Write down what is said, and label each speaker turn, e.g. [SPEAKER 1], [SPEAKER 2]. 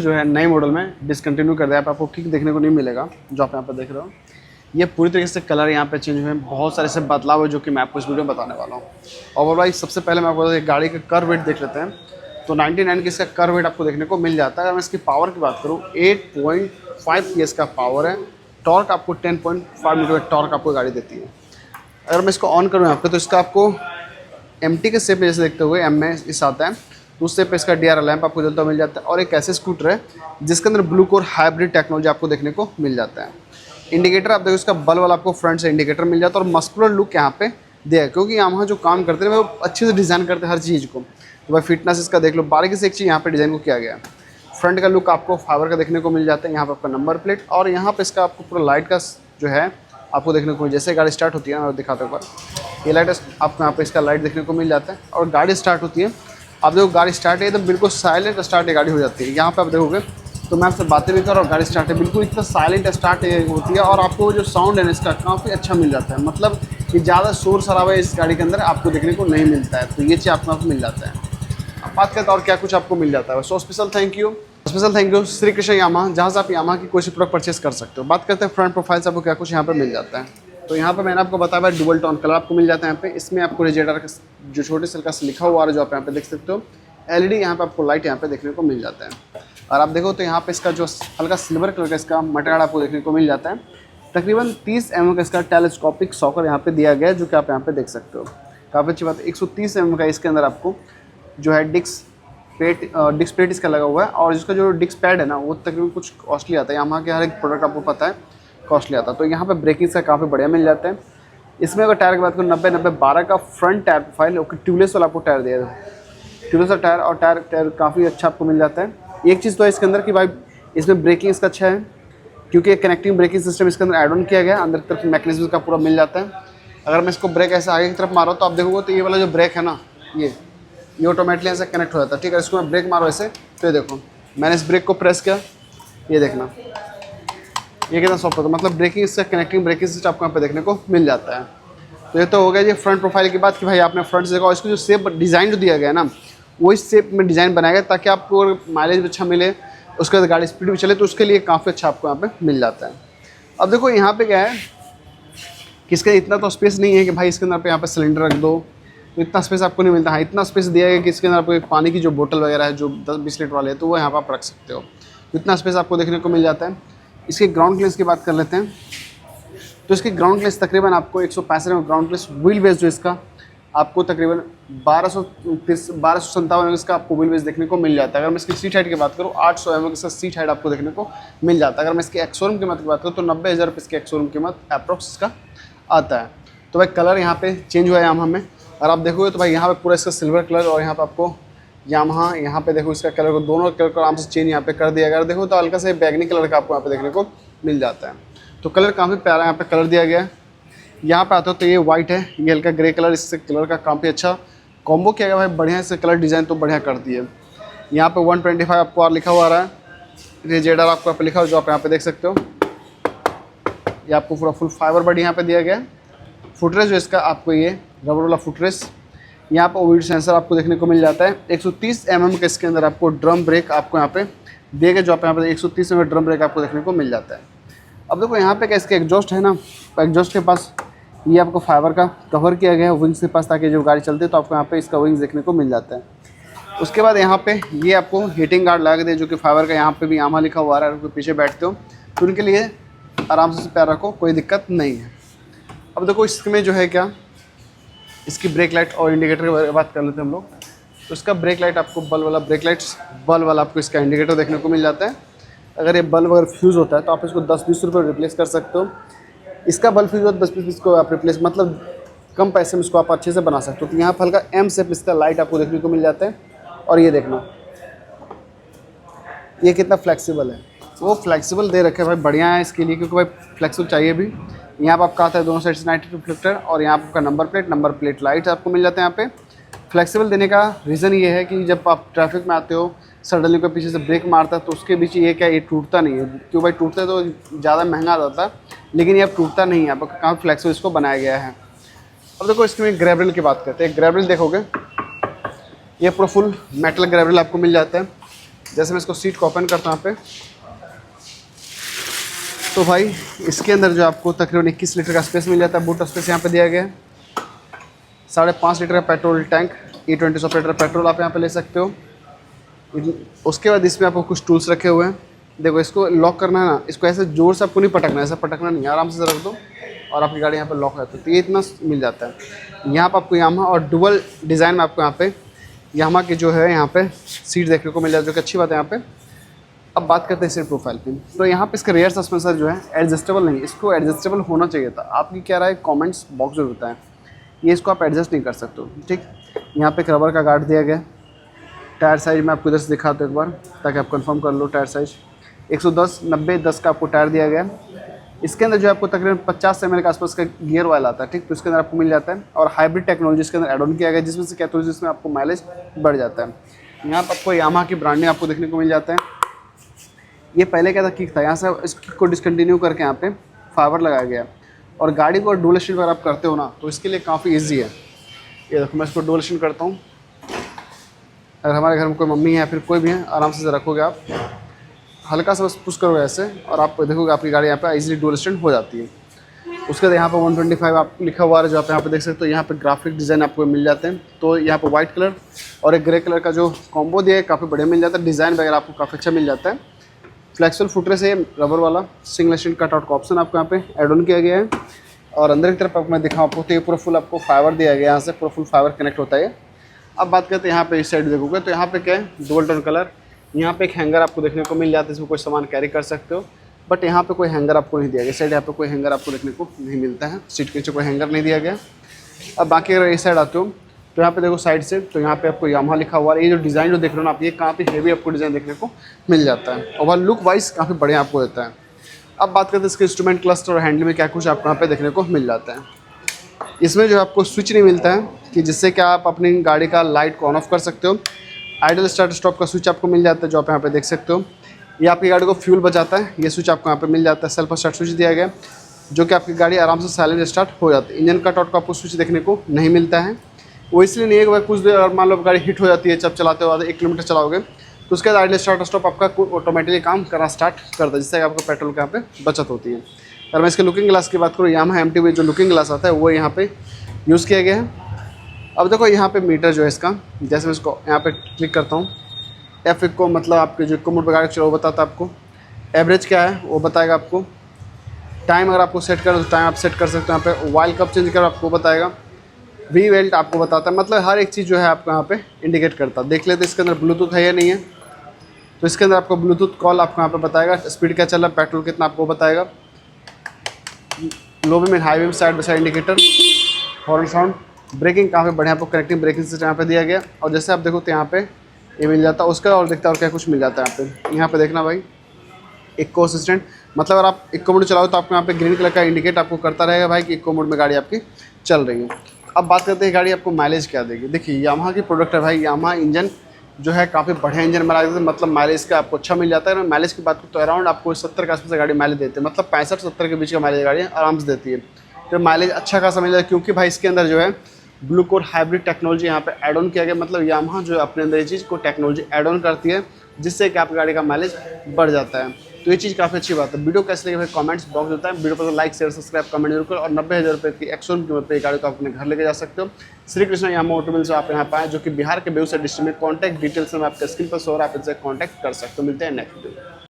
[SPEAKER 1] जो है नए मॉडल में डिसकंटिन्यू कर दिया है, आपको किक देखने को नहीं मिलेगा जो आप यहाँ पर देख रहे हो। ये पूरी तरीके से कलर यहाँ पे चेंज हुए हैं, बहुत सारे से बदलाव है जो कि मैं आपको इस वीडियो में बताने वाला हूँ। और भाई सबसे पहले मैं आपको गाड़ी का कर्व वेट देख लेते हैं। तो 99 की इसका कर्व वेट आपको देखने को मिल जाता है। अगर मैं इसकी पावर की बात करूँ 8.5 PS का पावर है। टॉर्क आपको 10.5 मीटर टॉर्क आपको गाड़ी देती है। अगर मैं इसको ऑन करूँ यहाँ पे तो इसका आपको MT के शेप में जैसे देखते हुए M में इस आता है, तो उस शेप पे इसका DRL लैंप आपको जलता मिल जाता है। और एक ऐसे स्कूटर है जिसके अंदर ब्लू कोर हाइब्रिड टेक्नोलॉजी आपको देखने को मिल जाता है। इंडिकेटर आप देखो इसका बल्ब वाला आपको फ्रंट से इंडिकेटर मिल जाता है और मस्कुलर लुक यहाँ पे दिया है, क्योंकि यहाँ जो काम करते हैं वो अच्छे से डिज़ाइन करते हैं हर चीज़ को। तो भाई फिटनेस इसका देख लो, बारीकी से एक चीज़ यहाँ पे डिज़ाइन को किया गया है। फ्रंट का लुक आपको फाइबर का देखने को मिल जाता है। यहाँ पर आपका नंबर प्लेट और यहाँ पे इसका आपको पूरा लाइट का जो है आपको देखने को, जैसे गाड़ी स्टार्ट होती है ना, और दिखाते ऊपर ये लाइट आपको यहाँ पे इसका लाइट देखने को मिल जाता है। और गाड़ी स्टार्ट होती है, आप देखो गाड़ी स्टार्ट है तो बिल्कुल साइलेंट स्टार्ट ये गाड़ी हो जाती है। यहाँ पे आप देखोगे तो मैं आपसे बातें भी कर रहा हूँ, गाड़ी स्टार्ट है बिल्कुल इतना साइलेंट स्टार्ट होती है। और आपको जो साउंड है ना इसका काफ़ी अच्छा मिल जाता है, मतलब कि ज़्यादा शोर शराबा इस गाड़ी के अंदर आपको देखने को नहीं मिलता है। तो ये चीज़ आपको मिल जाता है। अब बात करते हैं और क्या कुछ आपको मिल जाता है। So special thank you Shri Krishna Yama, जहाँ से आप यामा की कोई सी प्रोडक्ट परचेस कर सकते हो। बात करते हैं फ्रंट प्रोफाइल से आपको क्या कुछ यहाँ पर मिल जाता है। तो यहाँ पर मैंने आपको बताया डुअल टोन कलर आपको मिल जाता है। यहाँ पे इसमें आपको रेडिएटर का जो छोटे सेल का लिखा हुआ है जो आप यहाँ पे देख सकते हो। LED यहाँ पे आपको लाइट यहाँ पे देखने को मिल जाता है। और आप देखो तो यहाँ पे इसका जो हल्का सिल्वर कलर का इसका मटेरियल आपको देखने को मिल जाता है। तकरीबन 30 mm का इसका टेलीस्कोपिक सॉकर यहाँ पे दिया गया है, जो कि आप यहाँ पे देख सकते हो। काफ़ी अच्छी बात है। 130 mm का इसके अंदर आपको जो है डिस्क प्लेट इसका लगा हुआ है। और इसका जो डिस्क पैड है ना वो तकरीबन कुछ कॉस्टली आता है। यहाँ के हर एक प्रोडक्ट आपको पता है कॉस्टली आता है। तो यहाँ पर ब्रेकिंग का काफ़ी बढ़िया मिल जाता है। इसमें अगर टायर की बात करूँ 90-90-12 का फ्रंट टायर प्रोफाइल, ट्यूबलेस वाला आपको टायर दिया है, ट्यूबलेस टायर। और टायर काफ़ी अच्छा आपको मिल जाता है। एक चीज़ तो है इसके अंदर कि भाई इसमें ब्रेकिंग इसका अच्छा है, क्योंकि कनेक्टिंग ब्रेकिंग सिस्टम इसके अंदर ऐड ऑन किया गया है। अंदर की तरफ मैकेनिज्म का पूरा मिल जाता है। अगर मैं इसको ब्रेक ऐसे आगे की तरफ मारो तो आप देखोगे तो ये वाला जो ब्रेक है ना ये ऑटोमेटिकली ऐसे कनेक्ट हो जाता है। ठीक है, इसको मैं ब्रेक मारो ऐसे तो ये देखो मैंने इस ब्रेक को प्रेस किया, ये देखना ये कितना सॉफ्ट होता है। मतलब ब्रेकिंग इसका कनेक्टिंग ब्रेकिंग सिस्टम आपको यहाँ पे देखने को मिल जाता है। तो ये तो हो गया जी फ्रंट प्रोफाइल की बात कि भाई आपने फ्रंट से देखा। और इसको जो शेप डिज़ाइन जो दिया गया है ना वो इस शेप में डिज़ाइन बनाया गया ताकि आपको माइलेज भी अच्छा मिले, उसके बाद गाड़ी स्पीड भी चले, तो उसके लिए काफ़ी अच्छा आपको यहाँ पे मिल जाता है। अब देखो यहाँ पे क्या है कि इसका इतना तो स्पेस नहीं है कि भाई इसके अंदर पे यहाँ पे सिलेंडर रख दो, तो इतना स्पेस आपको नहीं मिलता। हाँ इतना स्पेस दिया गया कि इसके अंदर आपको पानी की जो बोतल वगैरह है जो 10-20 लीटर वाले है तो वो यहाँ पर आप रख सकते हो। इतना स्पेस आपको देखने को मिल जाता है। इसके ग्राउंड क्लियरेंस की बात कर लेते हैं। तो इसकी ग्राउंड क्लियरेंस तकरीबन आपको 165 में ग्राउंड क्लियरेंस व्हील बेस जो इसका आपको तकरीबन 1257 इसका आपको व्हील बेस देखने को मिल जाता है। अगर मैं इसकी सीट हाइट की बात करूँ 800 mm इसका सीट हाइट आपको देखने को मिल जाता है। अगर मैं इसकी एक्स-शोरूम कीमत की बात करूँ तो 90,000 रुपये इसकी एक्स-शोरूम कीमत अप्रॉक्स इसका आता है। तो भाई कलर यहाँ पे चेंज हुआ है यामाहा में। और आप देखोगे तो भाई यहाँ पे पूरा इसका सिल्वर कलर और यहाँ पे आपको यामाहा यहाँ पे देखो इसका कलर को दोनों कलर को आराम से चेंज यहाँ पे कर दिया गया। अगर देखो तो हल्का से बैगनी कलर का आपको यहाँ पे देखने को मिल जाता है। तो कलर काफ़ी प्यारा यहाँ पे कलर दिया गया है। यहाँ पे आता हो तो ये वाइट है, ये हल्का ग्रे कलर, इससे कलर का काफ़ी अच्छा कॉम्बो किया गया भाई, बढ़िया से कलर डिज़ाइन तो बढ़िया कर दी है। यहाँ पे 125 आपको और लिखा हुआ आ रहा है। रेजेडर आपको यहाँ पे लिखा हुआ जो आप यहाँ पे देख सकते हो। ये आपको पूरा फुल फाइबर बॉडी यहाँ पे दिया गया है। फुटरेस जो इसका आपको ये रबर वाला फुटरेस, यहाँ पे ओविड सेंसर आपको देखने को मिल जाता है। 130 mm के इसके अंदर आपको ड्रम ब्रेक आपको यहाँ पे दिए गए, जो आप यहाँ पे 130 mm ड्रम ब्रेक आपको देखने को मिल जाता है। अब देखो यहाँ पे क्या इसके एग्जॉस्ट है ना, एग्जॉस्ट के पास ये आपको फाइबर का कवर किया गया है विंग्स के पास, ताकि जो गाड़ी चलती है तो आपको यहाँ पे इसका विंग्स देखने को मिल जाता है। उसके बाद यहाँ पे ये आपको हीटिंग गार्ड लगा दिया जो कि फाइबर का, यहाँ पे भी यामाहा लिखा हुआ है। पीछे बैठते हो तो उनके लिए आराम से पैर रखो, कोई दिक्कत नहीं है। अब देखो इसमें जो है क्या इसकी ब्रेक लाइट और इंडिकेटर की बात कर लेते हैं हम लोग। तो इसका ब्रेक लाइट आपको बल्ब वाला आपको इसका इंडिकेटर देखने को मिल जाता है। अगर ये बल्ब अगर फ्यूज़ होता है तो आप इसको 10-20 रुपये रिप्लेस कर सकते हो। इसका बल्ब फ्यूज़ होता है 10-20 को आप रिप्लेस, मतलब कम पैसे में इसको आप अच्छे से बना सकते हो। तो यहाँ पर हल्का M शेप इसका लाइट आपको देखने को मिल जाता है। और ये देखना ये कितना फ्लेक्सिबल है, वो फ्लेक्सिबल दे रखे भाई, बढ़िया है इसके लिए, क्योंकि भाई फ्लेक्सिबल चाहिए भी। यहाँ पर आपका आता है दोनों साइड से 92 रिफ्लेक्टर और यहाँ आपका नंबर प्लेट लाइट आपको मिल जाते हैं। यहाँ पे फ्लेक्सिबल देने का रीज़न ये है कि जब आप ट्रैफिक में आते हो सडनली कोई पीछे से ब्रेक मारता है तो उसके बीच ये क्या ये टूटता नहीं है, क्यों भाई टूटता है तो ज़्यादा महंगा आ जाता है, लेकिन ये अब टूटता नहीं है। आपका काफ़ी फ्लेक्सिबल इसको बनाया गया है। अब देखो इसमें ग्रैब की बात करते हैं। ग्रैब देखोगे ये पूरा फुल मेटल ग्रैब आपको मिल जाता है। जैसे मैं इसको सीट को ओपन करता हूँ यहाँ पे, तो भाई इसके अंदर जो आपको तकरीबन 21 लीटर का स्पेस मिल जाता है। बूट स्पेस यहाँ पे दिया गया है। 5.5 लीटर का petrol tank, E20 100 litre petrol आप यहाँ पे ले सकते हो। उसके बाद इसमें आपको कुछ टूल्स रखे हुए हैं। देखो इसको लॉक करना है ना, इसको ऐसे जोर से आपको नहीं पटकना है, ऐसा पटकना नहीं है, आराम से रख दो और आपकी गाड़ी यहाँ पे लॉक हो जाती है। तो ये इतना मिल जाता है। यहाँ पर आपको यामाहा और डुअल डिज़ाइन में आपको यहाँ पे यामाहा की जो है यहाँ पे सीट देखने को मिल जाती है, जो कि अच्छी बात है यहाँ पे। अब बात करते हैं सीट प्रोफाइल की। तो यहाँ पे इसका रियर सस्पेंसर जो है एडजस्टेबल नहीं, इसको एडजस्टेबल होना चाहिए था। आपकी क्या राय कमेंट्स बॉक्स में बताएं। ये इसको आप एडजस्ट नहीं कर सकते हो, ठीक। यहाँ पे एक रबर का गार्ड दिया गया। टायर साइज में आपको इधर से दिखाते एक बार ताकि आप कंफर्म कर लो। टायर साइज 110 90 10 का आपको टायर दिया गया। इसके अंदर जो आपको तकरीबन 50 ml के आसपास का गियर वाला आता है, ठीक। तो इसके अंदर आपको मिल जाता है और हाइब्रिड टेक्नोलॉजी इसके अंदर एड ऑन किया गया, जिसमें से क्या तो जिसमें आपको माइलेज बढ़ जाता है। यहाँ पर आपको यामाहा की ब्रांडिंग आपको देखने को मिल जाता है। ये पहले क्या था, किक था, यहाँ से इस किक को डिसकंटिन्यू करके यहाँ पे फाइबर लगाया गया। और गाड़ी को डुअल स्टिंट अगर आप करते हो ना, तो इसके लिए काफ़ी ईजी है। ये देखो मैं इसको डुअल स्टिंट करता हूँ। अगर हमारे घर में कोई मम्मी है या फिर कोई भी है, आराम से रखोगे आप, हल्का सा बस पुश करोगे ऐसे और आप देखोगे आपकी गाड़ी यहाँ पे इजीली डुअल स्टैंड हो जाती है। उसके बाद यहाँ पे 125 आप लिखा हुआ है, जो आप यहाँ पे देख सकते हो। यहाँ पे ग्राफिक डिज़ाइन आपको मिल जाते हैं। तो यहाँ पे वाइट कलर और एक ग्रे कलर का जो कॉम्बो दिया है काफ़ी बढ़िया मिल जाता है। डिज़ाइन वगैरह आपको काफ़ी अच्छा मिल जाता है। फ्लेक्सिबल फुटरेस है, रबर वाला सिंगल स्टैंड कट आउट का ऑप्शन आपको यहाँ पे एड ऑन किया गया है। और अंदर की तरफ आपको मैं दिखाऊँ आपको, तो ये पूरा फुल आपको फाइबर दिया गया है, यहाँ से पूरा फुल फाइबर कनेक्ट होता है। अब बात करते हैं यहाँ पे इस साइड देखोगे तो यहाँ पे क्या है, डुअल टोन कलर। यहाँ पे एक हैंगर आपको देखने को मिल जाता है, इसमें कोई सामान कैरी कर सकते हो। बट यहाँ पे कोई हैंगर आपको नहीं दिया गया। इस साइड यहाँ पे कोई हैंगर आपको देखने को नहीं मिलता है, सीट के नीचे कोई हैंगर नहीं दिया गया। अब बाकी अगर इस साइड आते हो तो यहाँ पे देखो साइड से, तो यहाँ पे आपको यामाहा लिखा हुआ है। ये जो डिज़ाइन जो देख रहे हो ना आप, ये काफ़ी हेवी आपको डिज़ाइन देखने को मिल जाता है और वह लुक वाइज काफ़ी बढ़िया आपको देता है। अब बात करते हैं इसके इंस्ट्रूमेंट क्लस्टर और हैंडल में क्या कुछ आपको यहाँ पे देखने को मिल जाता है। इसमें जो आपको स्विच नहीं मिलता है कि जिससे कि आप अपनी गाड़ी का लाइट को ऑन ऑफ कर सकते हो। आइडल स्टार्ट स्टॉप का स्विच आपको मिल जाता है, जो आप यहाँ पे देख सकते हो। ये आपकी गाड़ी को फ्यूल बचाता है, ये स्विच आपको यहाँ पे मिल जाता है। सेल्फ स्टार्ट स्विच दिया गया, जो कि आपकी गाड़ी आराम से साइलेंट स्टार्ट हो जाती है। इंजन कट आउट का आपको स्विच देखने को नहीं मिलता है। वो इसलिए नहीं है कि भाई कुछ देर मान लो गाड़ी हिट हो जाती है, जब चलाते हो 1 किलोमीटर चलाओगे तो उसके बाद आइडल स्टार्ट स्टॉप आपका ऑटोमेटिकली काम करना स्टार्ट करता है, जिससे आपको पेट्रोल का यहाँ पे बचत होती है। अगर मैं इसके लुकिंग ग्लास की बात करूँ, यामाहा MT जो लुकिंग ग्लास आता है वो यहाँ पे यूज़ किया गया है। अब देखो यहाँ पे मीटर जो है इसका, जैसे मैं इसको यहाँ पे क्लिक करता हूँ, F को मतलब आपके जो इको मोड पर गाड़ी चलो वो बताता है आपको। एवरेज क्या है वो बताएगा आपको। टाइम अगर आपको सेट करो तो टाइम आप सेट कर सकते हो। यहाँ पे ऑयल कब चेंज करो आपको बताएगा। वी वेल्ट आपको बताता है, मतलब हर एक चीज़ जो है आपको यहाँ पे इंडिकेट करता है। देख लेते इसके अंदर ब्लूटूथ है या नहीं है। तो इसके अंदर आपको ब्लूटूथ कॉल आपको यहाँ पे बताएगा। स्पीड क्या चल रहा है, पेट्रोल कितना आपको बताएगा। Low beam, high beam, side by side indicator, horn sound, braking काफ़ी बढ़िया आपको कनेक्टिंग ब्रेकिंग सिस्टम यहाँ पे दिया गया। और जैसे आप देखो तो यहाँ पे ये मिल जाता है उसका, और देखता है और क्या कुछ मिल जाता है यहाँ पे देखना भाई। इको असिस्टेंट, मतलब अगर आप इको मोड चलाओ तो आपको यहाँ पे ग्रीन कलर का इंडिकेट आपको करता रहेगा भाई कि इको मोड में गाड़ी आपकी चल रही है। अब बात करते हैं गाड़ी आपको माइलेज क्या देगी। देखिए यामाहा की प्रोडक्ट है भाई, यामाहा इंजन जो है काफ़ी बढ़िया इंजन बना देते हैं, मतलब माइलेज का आपको अच्छा मिल जाता है। माइलेज की बात करूँ तो अराउंड आपको 70 के आसपास गाड़ी माइलेज देते हैं, मतलब 65-70 के बीच का माइलेज गाड़ी आराम से देती है। तो माइलेज अच्छा खासा मिल जाता है, क्योंकि भाई इसके अंदर जो है ब्लू कोर हाइब्रिड टेक्नोलॉजी यहाँ पे ऐड ऑन किया गया। मतलब यामाहा जो अपने अंदर ये चीज़ को टेक्नोलॉजी ऐड ऑन करती है, जिससे कि आपकी गाड़ी का माइलेज बढ़ जाता है। तो ये चीज़ काफ़ी अच्छी बात है। वीडियो कैसे लगे भाई कमेंट्स बॉक्स होता है। वीडियो पर लाइक शेयर सब्सक्राइब कमेंट जरूर करो। और 90,000 रुपये की एक्शन कीमत पर गाड़ी को अपने घर लेके जा सकते हो। श्री कृष्णा यामाहा ऑटोमोबाइल से आप यहाँ पाए, जो कि बिहार के बेगूसराय डिस्ट्रिक्ट में। कॉन्टैक्ट डिटेल्स में आपके स्क्रीन पर शो हो रहा है, आप इनसे कॉन्टैक्ट कर सकते हो। मिलते हैं नेक्स्ट वीडियो।